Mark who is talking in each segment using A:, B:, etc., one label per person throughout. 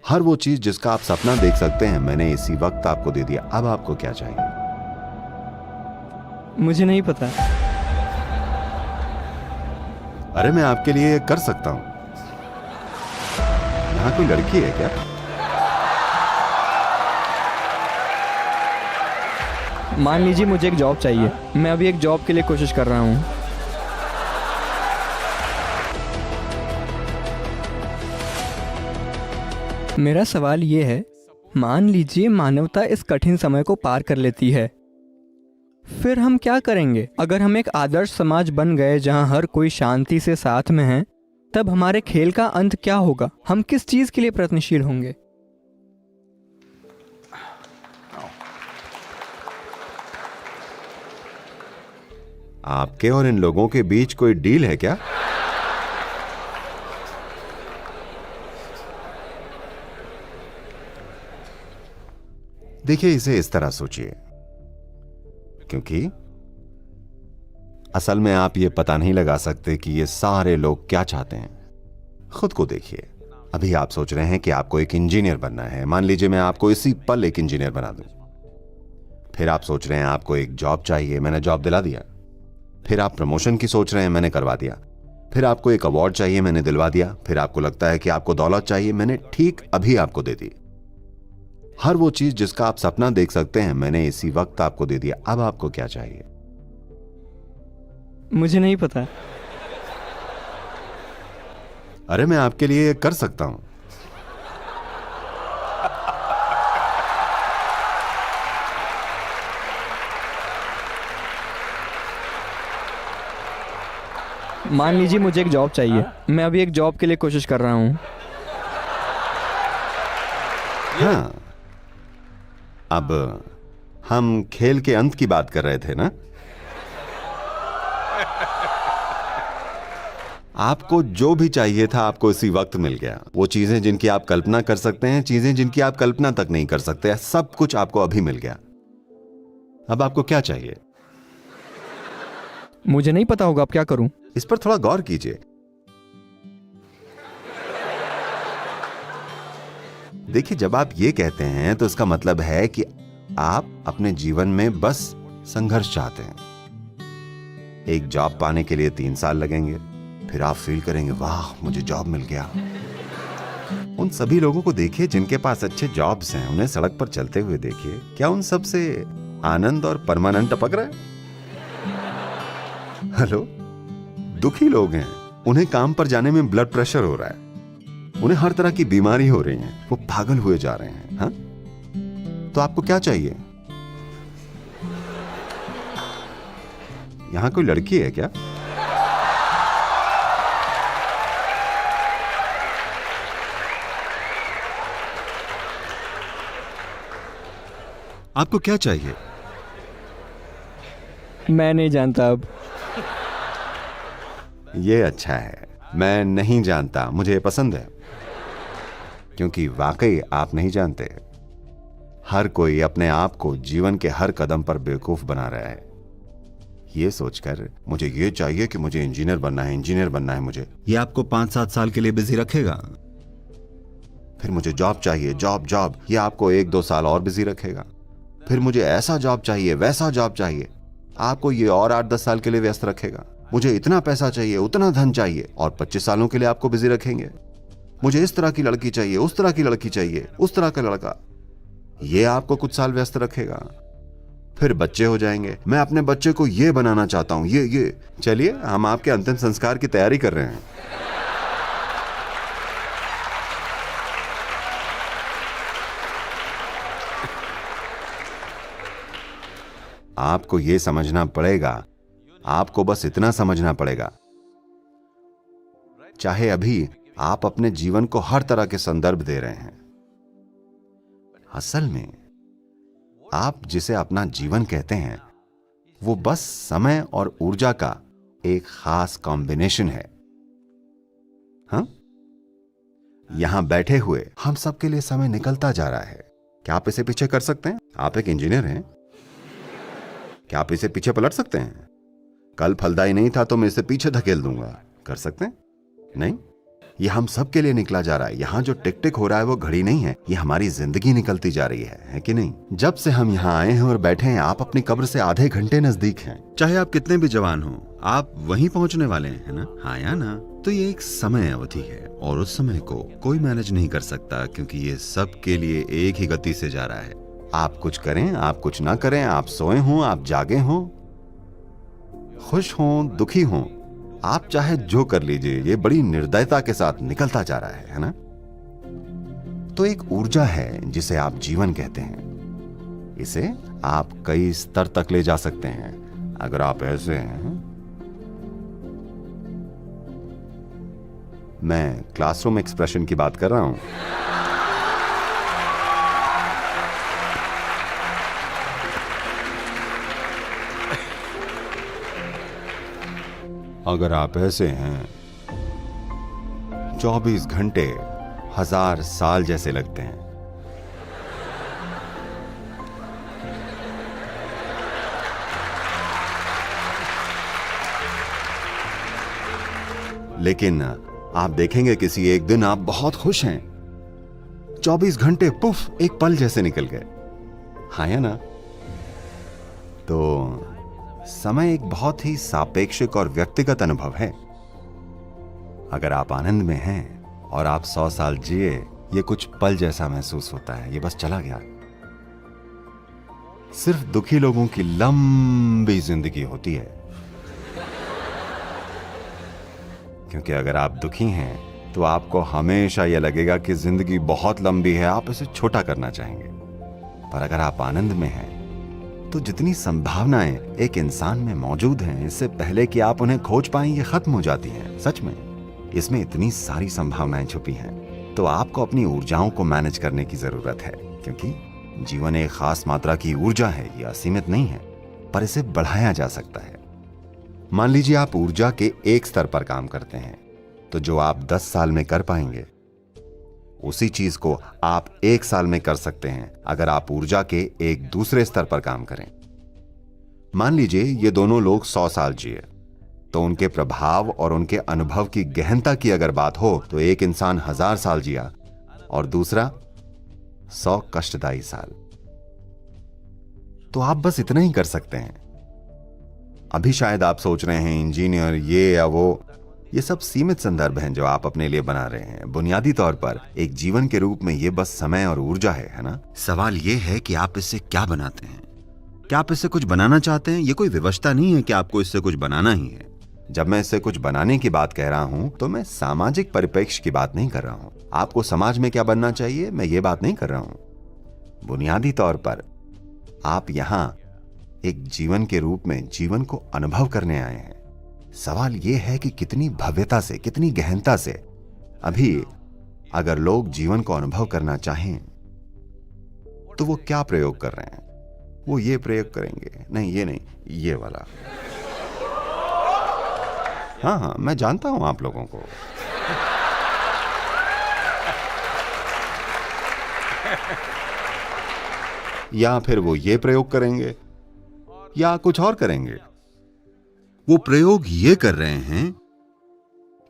A: हर वो चीज जिसका आप सपना देख सकते हैं मैंने इसी वक्त आपको दे दिया। अब आपको क्या चाहिए?
B: मुझे नहीं पता।
A: अरे मैं आपके लिए ये कर सकता हूं। यहाँ कोई लड़की है क्या?
B: मान लीजिए मुझे एक जॉब चाहिए। मैं अभी एक जॉब के लिए कोशिश कर रहा हूँ। मेरा सवाल ये है, मान लीजिए मानवता इस कठिन समय को पार कर लेती है, फिर हम क्या करेंगे? अगर हम एक आदर्श समाज बन गए जहां हर कोई शांति से साथ में है, तब हमारे खेल का अंत क्या होगा? हम किस चीज के लिए प्रयत्नशील होंगे?
A: आपके और इन लोगों के बीच कोई डील है क्या? देखिए, इसे इस तरह सोचिए, क्योंकि असल में आप ये पता नहीं लगा सकते कि ये सारे लोग क्या चाहते हैं। खुद को देखिए। अभी आप सोच रहे हैं कि आपको एक इंजीनियर बनना है। मान लीजिए मैं आपको इसी पल एक इंजीनियर बना दूं। फिर आप सोच रहे हैं आपको एक जॉब चाहिए, मैंने जॉब दिला दिया। फिर आप प्रमोशन की सोच रहे हैं, मैंने करवा दिया। फिर आपको एक अवार्ड चाहिए, मैंने दिलवा दिया। फिर आपको लगता है कि आपको दौलत चाहिए, मैंने ठीक अभी आपको दे दी। हर वो चीज जिसका आप सपना देख सकते हैं मैंने इसी वक्त आपको दे दिया। अब आपको क्या चाहिए?
B: मुझे नहीं पता।
A: अरे मैं आपके लिए ये कर सकता हूं।
B: मान लीजिए मुझे एक जॉब चाहिए। मैं अभी एक जॉब के लिए कोशिश कर रहा हूँ।
A: हाँ, अब हम खेल के अंत की बात कर रहे थे ना? आपको जो भी चाहिए था आपको इसी वक्त मिल गया। वो चीजें जिनकी आप कल्पना कर सकते हैं, चीजें जिनकी आप कल्पना तक नहीं कर सकते, सब कुछ आपको अभी मिल गया। अब आपको क्या चाहिए?
B: मुझे नहीं पता होगा, अब क्या करूं?
A: इस पर थोड़ा गौर कीजिए। देखिए, जब आप ये कहते हैं तो इसका मतलब है कि आप अपने जीवन में बस संघर्ष चाहते हैं। एक जॉब पाने के लिए 3 साल लगेंगे, फिर आप फील करेंगे वाह मुझे जॉब मिल गया। उन सभी लोगों को देखिए जिनके पास अच्छे जॉब्स हैं, उन्हें सड़क पर चलते हुए देखिए। क्या उन सब से आनंद और परमानंद टपक रहा है? हेलो, दुखी लोग हैं, उन्हें काम पर जाने में ब्लड प्रेशर हो रहा है, उन्हें हर तरह की बीमारी हो रही है, वो पागल हुए जा रहे हैं। हाँ, तो आपको क्या चाहिए? यहां कोई लड़की है क्या? आपको क्या चाहिए?
B: मैं नहीं जानता अब।
A: ये अच्छा है, मैं नहीं जानता, मुझे पसंद है, क्योंकि वाकई आप नहीं जानते। हर कोई अपने आप को जीवन के हर कदम पर बेवकूफ बना रहा है, ये सोचकर मुझे ये चाहिए कि मुझे इंजीनियर बनना है, इंजीनियर बनना है मुझे। ये आपको 5-7 साल के लिए बिजी रखेगा। फिर मुझे जॉब चाहिए, जॉब जॉब, ये आपको 1-2 साल और बिजी रखेगा। फिर मुझे ऐसा जॉब चाहिए, वैसा जॉब चाहिए, आपको ये और 8-10 साल के लिए व्यस्त रखेगा। मुझे इतना पैसा चाहिए, उतना धन चाहिए, और 25 सालों के लिए आपको बिजी रखेंगे। मुझे इस तरह की लड़की चाहिए, उस तरह की लड़की चाहिए, उस तरह का लड़का, ये आपको कुछ साल व्यस्त रखेगा। फिर बच्चे हो जाएंगे, मैं अपने बच्चे को ये बनाना चाहता हूं, ये। चलिए, हम आपके अंतिम संस्कार की तैयारी कर रहे हैं। आपको यह समझना पड़ेगा, आपको बस इतना समझना पड़ेगा, चाहे अभी आप अपने जीवन को हर तरह के संदर्भ दे रहे हैं, असल में आप जिसे अपना जीवन कहते हैं वो बस समय और ऊर्जा का एक खास कॉम्बिनेशन है। हाँ, यहां बैठे हुए हम सबके लिए समय निकलता जा रहा है। क्या आप इसे पीछे कर सकते हैं? आप एक इंजीनियर हैं, क्या आप इसे पीछे पलट सकते हैं? कल फलदायी नहीं था तो मैं इसे पीछे धकेल दूंगा, कर सकते हैं? नहीं, ये हम सब के लिए निकला जा रहा है। यहाँ जो टिक टिक हो रहा है वो घड़ी नहीं है, ये हमारी जिंदगी निकलती जा रही है कि नहीं? जब से हम यहाँ आए हैं और बैठे हैं, आप अपनी कब्र से आधे घंटे नजदीक हैं। चाहे आप कितने भी जवान हो, आप वहीं पहुंचने वाले हैं, है ना? हाँ या ना? तो ये एक समय अवधि है और उस समय को कोई मैनेज नहीं कर सकता, क्योंकि ये सब के लिए एक ही गति से जा रहा है। आप कुछ करें, आप कुछ ना करें, आप सोए हों, आप जागे हों, खुश हों, दुखी हों, आप चाहे जो कर लीजिए, ये बड़ी निर्दयता के साथ निकलता जा रहा है ना? तो एक ऊर्जा है जिसे आप जीवन कहते हैं। इसे आप कई स्तर तक ले जा सकते हैं। अगर आप ऐसे हैं, मैं क्लासरूम एक्सप्रेशन की बात कर रहा हूं। अगर आप ऐसे हैं, 24 घंटे 1000 साल जैसे लगते हैं। लेकिन आप देखेंगे किसी एक दिन आप बहुत खुश हैं, 24 घंटे पुफ एक पल जैसे निकल गए। हाँ या ना? तो समय एक बहुत ही सापेक्षिक और व्यक्तिगत अनुभव है। अगर आप आनंद में हैं और आप 100 साल जिए, ये कुछ पल जैसा महसूस होता है, ये बस चला गया। सिर्फ दुखी लोगों की लंबी जिंदगी होती है, क्योंकि अगर आप दुखी हैं तो आपको हमेशा यह लगेगा कि जिंदगी बहुत लंबी है, आप इसे छोटा करना चाहेंगे। पर अगर आप आनंद में हैं तो जितनी संभावनाएं एक इंसान में मौजूद हैं, इससे पहले कि आप उन्हें खोज पाएं, ये खत्म हो जाती हैं। सच में इसमें इतनी सारी संभावनाएं छुपी हैं। तो आपको अपनी ऊर्जाओं को मैनेज करने की जरूरत है, क्योंकि जीवन एक खास मात्रा की ऊर्जा है, यह असीमित नहीं है, पर इसे बढ़ाया जा सकता है। मान लीजिए आप ऊर्जा के एक स्तर पर काम करते हैं, तो जो आप 10 साल में कर पाएंगे, उसी चीज को आप 1 साल में कर सकते हैं अगर आप ऊर्जा के एक दूसरे स्तर पर काम करें। मान लीजिए ये दोनों लोग 100 साल जिए, तो उनके प्रभाव और उनके अनुभव की गहनता की अगर बात हो, तो एक इंसान 1000 साल जिया और दूसरा 100 कष्टदायी साल। तो आप बस इतना ही कर सकते हैं। अभी शायद आप सोच रहे हैं इंजीनियर ये या वो, ये सब सीमित संदर्भ हैं जो आप अपने लिए बना रहे हैं। बुनियादी तौर पर एक जीवन के रूप में ये बस समय और ऊर्जा है ना? सवाल ये है कि आप इससे क्या बनाते हैं। क्या आप इससे कुछ बनाना चाहते हैं? ये कोई विवशता नहीं है कि आपको इससे कुछ बनाना ही है। जब मैं इससे कुछ बनाने की बात कह रहा हूं, तो मैं सामाजिक परिप्रेक्ष्य की बात नहीं कर रहा हूं। आपको समाज में क्या बनना चाहिए, मैं ये बात नहीं कर रहा हूं। बुनियादी तौर पर आप यहां एक जीवन के रूप में जीवन को अनुभव करने आए हैं। सवाल यह है कि कितनी भव्यता से, कितनी गहनता से। अभी अगर लोग जीवन को अनुभव करना चाहें तो वो क्या प्रयोग कर रहे हैं? वो ये प्रयोग करेंगे, नहीं ये नहीं, ये वाला। हाँ, मैं जानता हूं आप लोगों को। या फिर वो ये प्रयोग करेंगे या कुछ और करेंगे। वो प्रयोग ये कर रहे हैं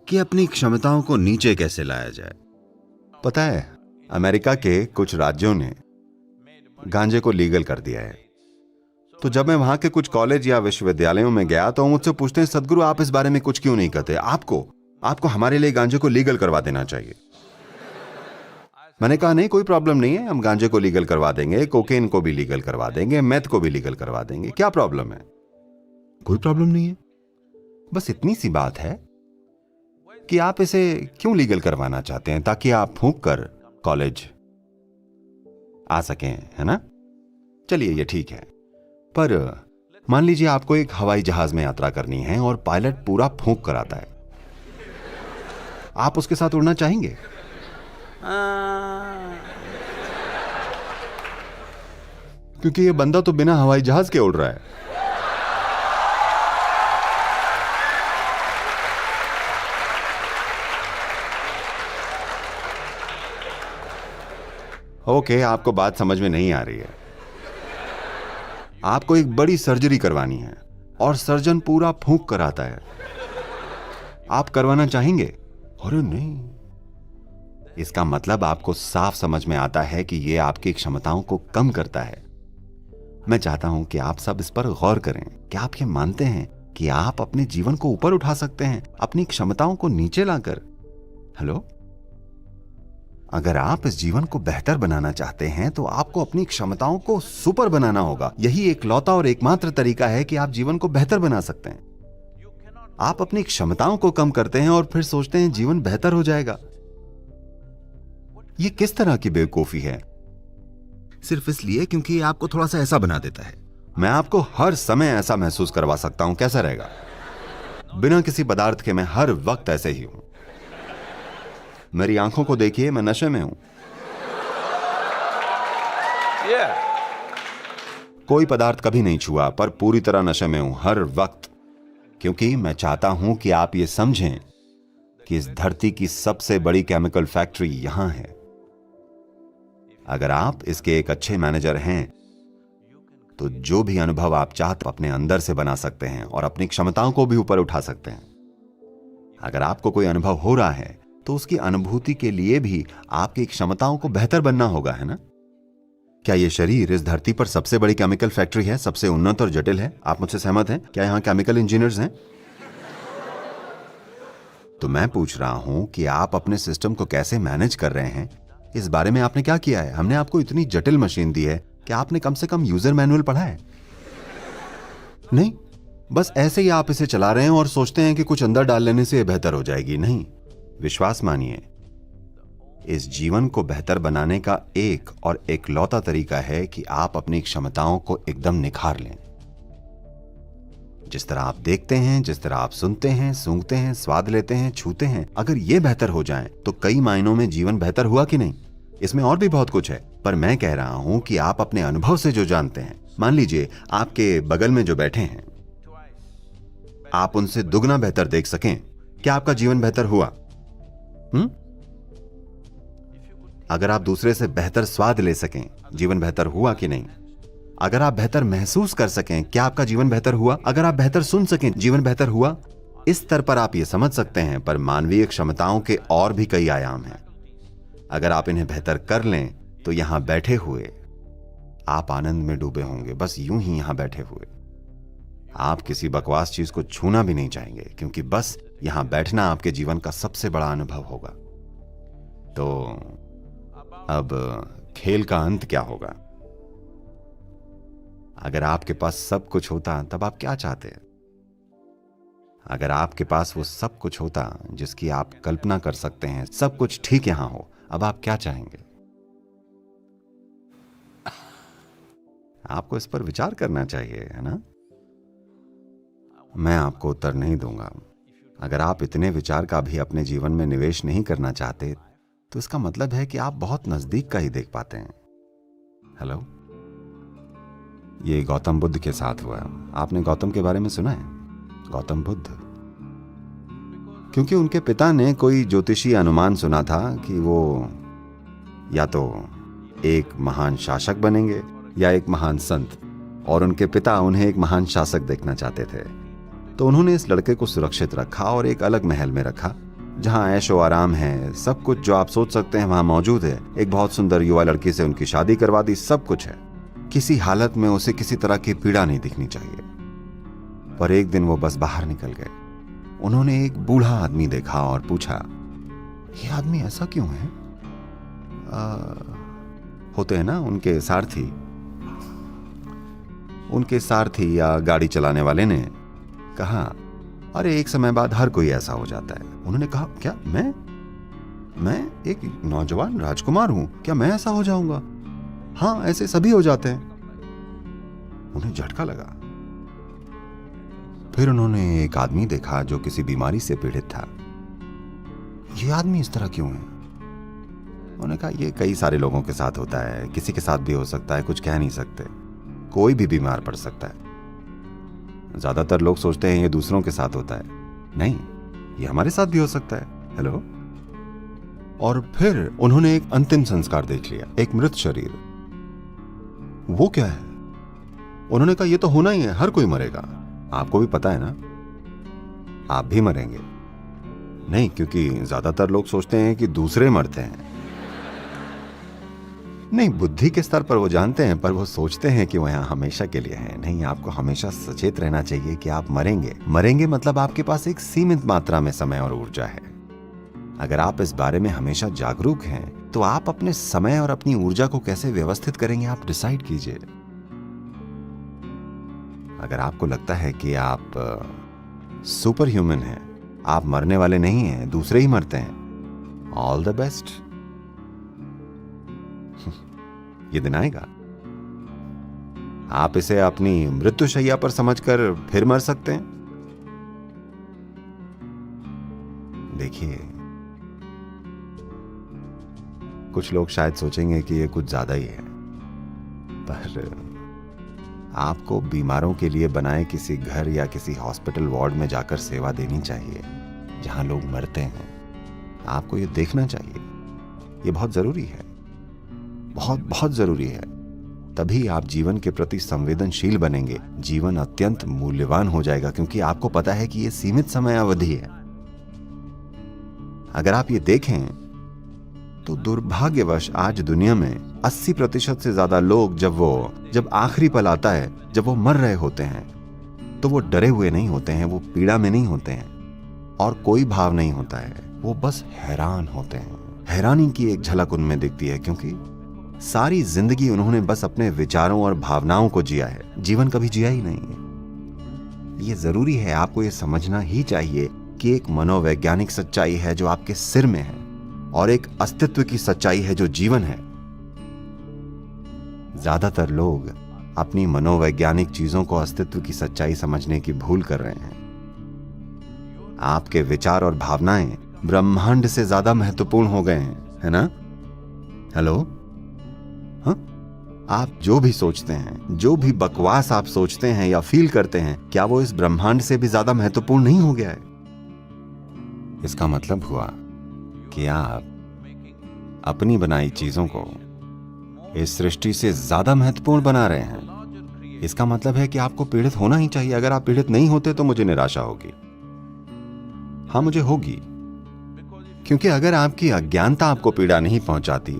A: कि अपनी क्षमताओं को नीचे कैसे लाया जाए। पता है, अमेरिका के कुछ राज्यों ने गांजे को लीगल कर दिया है। तो जब मैं वहां के कुछ कॉलेज या विश्वविद्यालयों में गया तो मुझसे पूछते हैं, सदगुरु आप इस बारे में कुछ क्यों नहीं कहते? आपको हमारे लिए गांजे को लीगल करवा देना चाहिए। मैंने कहा नहीं, कोई प्रॉब्लम नहीं है, हम गांजे को लीगल करवा देंगे, कोकेन को भी लीगल करवा देंगे, मेथ को भी लीगल करवा देंगे। क्या प्रॉब्लम है? कोई प्रॉब्लम नहीं है। बस इतनी सी बात है कि आप इसे क्यों लीगल करवाना चाहते हैं, ताकि आप फूंक कर कॉलेज आ सकें, है ना? चलिए ये ठीक है। पर मान लीजिए आपको एक हवाई जहाज में यात्रा करनी है और पायलट पूरा फूंक कर आता है, आप उसके साथ उड़ना चाहेंगे? क्योंकि ये बंदा तो बिना हवाई जहाज के उड़ रहा है। ओके, आपको बात समझ में नहीं आ रही है। आपको एक बड़ी सर्जरी करवानी है और सर्जन पूरा फूंक कर आता है, आप करवाना चाहेंगे? अरे नहीं, इसका मतलब आपको साफ समझ में आता है कि यह आपकी क्षमताओं को कम करता है। मैं चाहता हूं कि आप सब इस पर गौर करें। क्या आप ये मानते हैं कि आप अपने जीवन को ऊपर उठा सकते हैं अपनी क्षमताओं को नीचे लाकर? हेलो, अगर आप इस जीवन को बेहतर बनाना चाहते हैं तो आपको अपनी क्षमताओं को सुपर बनाना होगा। यही एकलौता और एकमात्र तरीका है कि आप जीवन को बेहतर बना सकते हैं। आप अपनी क्षमताओं को कम करते हैं और फिर सोचते हैं जीवन बेहतर हो जाएगा। यह किस तरह की बेवकूफी है? सिर्फ इसलिए क्योंकि ये आपको थोड़ा सा ऐसा बना देता है। मैं आपको हर समय ऐसा महसूस करवा सकता हूं। कैसा रहेगा? बिना किसी पदार्थ के मैं हर वक्त ऐसे ही हूं। मेरी आंखों को देखिए, मैं नशे में हूं। कोई पदार्थ कभी नहीं छुआ, पर पूरी तरह नशे में हूं हर वक्त, क्योंकि मैं चाहता हूं कि आप ये समझें कि इस धरती की सबसे बड़ी केमिकल फैक्ट्री यहां है। अगर आप इसके एक अच्छे मैनेजर हैं तो जो भी अनुभव आप चाहते अपने अंदर से बना सकते हैं और अपनी क्षमताओं को भी ऊपर उठा सकते हैं। अगर आपको कोई अनुभव हो रहा है तो उसकी अनुभूति के लिए भी आपकी क्षमताओं को बेहतर बनना होगा, है ना? क्या यह शरीर इस धरती पर सबसे बड़ी केमिकल फैक्ट्री है, सबसे उन्नत और जटिल है? आप मुझसे सहमत हैं? क्या यहां केमिकल इंजीनियर्स हैं? तो मैं पूछ रहा हूं कि आप अपने सिस्टम को कैसे मैनेज कर रहे हैं, इस बारे में आपने क्या किया है? हमने आपको इतनी जटिल मशीन दी है कि आपने कम से कम यूजर मैनुअल पढ़ा है? नहीं, बस ऐसे ही आप इसे चला रहे हैं और सोचते हैं कि कुछ अंदर डाल लेने से यह बेहतर हो जाएगी। नहीं, विश्वास मानिए, इस जीवन को बेहतर बनाने का एक और एकलौता तरीका है कि आप अपनी क्षमताओं को एकदम निखार लें। जिस तरह आप देखते हैं, जिस तरह आप सुनते हैं, सूंघते हैं, स्वाद लेते हैं, छूते हैं, अगर ये बेहतर हो जाए तो कई मायनों में जीवन बेहतर हुआ कि नहीं? इसमें और भी बहुत कुछ है, पर मैं कह रहा हूं कि आप अपने अनुभव से जो जानते हैं, मान लीजिए आपके बगल में जो बैठे हैं, आप उनसे दुगना बेहतर देख सकें, क्या आपका जीवन बेहतर हुआ? अगर आप दूसरे से बेहतर स्वाद ले सकें, जीवन बेहतर हुआ कि नहीं? अगर आप बेहतर महसूस कर सकें, क्या आपका जीवन बेहतर हुआ? अगर आप बेहतर सुन सकें, जीवन बेहतर हुआ? इस स्तर पर आप ये समझ सकते हैं, पर मानवीय क्षमताओं के और भी कई आयाम हैं। अगर आप इन्हें बेहतर कर लें तो यहां बैठे हुए आप आनंद में डूबे होंगे, बस यूं ही यहां बैठे हुए। आप किसी बकवास चीज को छूना भी नहीं चाहेंगे, क्योंकि बस यहां बैठना आपके जीवन का सबसे बड़ा अनुभव होगा। तो अब खेल का अंत क्या होगा? अगर आपके पास सब कुछ होता तब आप क्या चाहते? अगर आपके पास वो सब कुछ होता जिसकी आप कल्पना कर सकते हैं, सब कुछ ठीक यहां हो, अब आप क्या चाहेंगे? आपको इस पर विचार करना चाहिए, है ना? मैं आपको उत्तर नहीं दूंगा। अगर आप इतने विचार का भी अपने जीवन में निवेश नहीं करना चाहते तो इसका मतलब है कि आप बहुत नजदीक का ही देख पाते हैं। हेलो, ये गौतम बुद्ध के साथ हुआ। आपने गौतम के बारे में सुना है? गौतम बुद्ध, क्योंकि उनके पिता ने कोई ज्योतिषी अनुमान सुना था कि वो या तो एक महान शासक बनेंगे या एक महान संत, और उनके पिता उन्हें एक महान शासक देखना चाहते थे। तो उन्होंने इस लड़के को सुरक्षित रखा और एक अलग महल में रखा जहां ऐशो आराम है, सब कुछ जो आप सोच सकते हैं वहां मौजूद है। एक बहुत सुंदर युवा लड़की से उनकी शादी करवा दी, सब कुछ है। किसी हालत में उसे किसी तरह की पीड़ा नहीं दिखनी चाहिए। पर एक दिन वो बस बाहर निकल गए। उन्होंने एक बूढ़ा आदमी देखा और पूछा, ये आदमी ऐसा क्यों है? होते हैं ना उनके सारथी या गाड़ी चलाने वाले ने कहा, अरे एक समय बाद हर कोई ऐसा हो जाता है। उन्होंने कहा, क्या मैं एक नौजवान राजकुमार हूं, क्या मैं ऐसा हो जाऊंगा? हाँ, ऐसे सभी हो जाते हैं। उन्हें झटका लगा। फिर उन्होंने एक आदमी देखा जो किसी बीमारी से पीड़ित था। ये आदमी इस तरह क्यों है? उन्होंने कहा, ये कई सारे लोगों के साथ होता है, किसी के साथ भी हो सकता है, कुछ कह नहीं सकते। कोई भी बीमार पड़ सकता है। ज्यादातर लोग सोचते हैं ये दूसरों के साथ होता है, नहीं, ये हमारे साथ भी हो सकता है। हेलो। और फिर उन्होंने एक अंतिम संस्कार देख लिया, एक मृत शरीर। वो क्या है? उन्होंने कहा, ये तो होना ही है, हर कोई मरेगा। आपको भी पता है ना, आप भी मरेंगे। नहीं, क्योंकि ज्यादातर लोग सोचते हैं कि दूसरे मरते हैं, नहीं, बुद्धि के स्तर पर वो जानते हैं, पर वो सोचते हैं कि वो यहाँ हमेशा के लिए है। नहीं, आपको हमेशा सचेत रहना चाहिए कि आप मरेंगे। मरेंगे मतलब आपके पास एक सीमित मात्रा में समय और ऊर्जा है। अगर आप इस बारे में हमेशा जागरूक हैं, तो आप अपने समय और अपनी ऊर्जा को कैसे व्यवस्थित करेंगे, आप डिसाइड कीजिए। अगर आपको लगता है कि आप सुपर ह्यूमन हैं, आप मरने वाले नहीं हैं, दूसरे ही मरते हैं, ऑल द बेस्ट। ये दिन आएगा, आप इसे अपनी मृत्युशैया पर समझकर फिर मर सकते हैं। देखिए, कुछ लोग शायद सोचेंगे कि ये कुछ ज्यादा ही है, पर आपको बीमारों के लिए बनाए किसी घर या किसी हॉस्पिटल वार्ड में जाकर सेवा देनी चाहिए जहां लोग मरते हैं। आपको ये देखना चाहिए, ये बहुत जरूरी है, बहुत बहुत जरूरी है। तभी आप जीवन के प्रति संवेदनशील बनेंगे, जीवन अत्यंत मूल्यवान हो जाएगा, क्योंकि आपको पता है कि ये सीमित समय अवधि है। अगर आप ये देखें तो दुर्भाग्यवश आज दुनिया में 80% से ज्यादा लोग जब आखिरी पल आता है, जब वो मर रहे होते हैं, तो वो डरे हुए नहीं होते हैं, वो पीड़ा में नहीं होते हैं और कोई भाव नहीं होता है, वो बस हैरान होते हैं। हैरानी की एक झलक उनमें दिखती है, क्योंकि सारी जिंदगी उन्होंने बस अपने विचारों और भावनाओं को जिया है, जीवन कभी जिया ही नहीं है। ये जरूरी है, आपको ये समझना ही चाहिए कि एक मनोवैज्ञानिक सच्चाई है जो आपके सिर में है और एक अस्तित्व की सच्चाई है जो जीवन है। ज्यादातर लोग अपनी मनोवैज्ञानिक चीजों को अस्तित्व की सच्चाई समझने की भूल कर रहे हैं। आपके विचार और भावनाएं ब्रह्मांड से ज्यादा महत्वपूर्ण हो गए हैं, है ना? हेलो? हाँ? आप जो भी सोचते हैं, जो भी बकवास आप सोचते हैं या फील करते हैं, क्या वो इस ब्रह्मांड से भी ज्यादा महत्वपूर्ण नहीं हो गया है? इसका मतलब हुआ कि आप अपनी बनाई चीजों को इस सृष्टि से ज्यादा महत्वपूर्ण बना रहे हैं। इसका मतलब है कि आपको पीड़ित होना ही चाहिए। अगर आप पीड़ित नहीं होते तो मुझे निराशा होगी। हाँ, मुझे होगी, क्योंकि अगर आपकी अज्ञानता आपको पीड़ा नहीं पहुंचाती,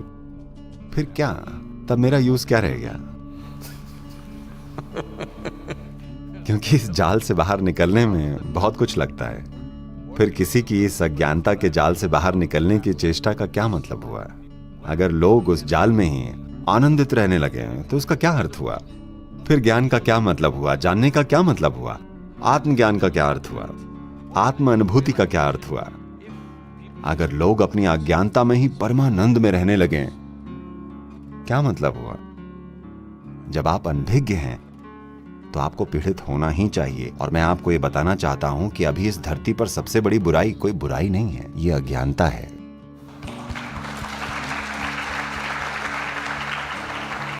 A: फिर क्या, तब मेरा यूज क्या रह गया? क्योंकि इस जाल से बाहर निकलने में बहुत कुछ लगता है। फिर किसी की इस अज्ञानता के जाल से बाहर निकलने की चेष्टा का क्या मतलब हुआ? अगर लोग उस जाल में ही आनंदित रहने लगे तो उसका क्या अर्थ हुआ? फिर ज्ञान का क्या मतलब हुआ? जानने का क्या मतलब हुआ? आत्मज्ञान का क्या अर्थ हुआ? आत्म अनुभूति का क्या अर्थ हुआ? अगर लोग अपनी अज्ञानता में ही परमानंद में रहने लगे, क्या मतलब हुआ? जब आप अनभिज्ञ हैं तो आपको पीड़ित होना ही चाहिए। और मैं आपको ये बताना चाहता हूं कि अभी इस धरती पर सबसे बड़ी बुराई कोई बुराई नहीं है, ये अज्ञानता है।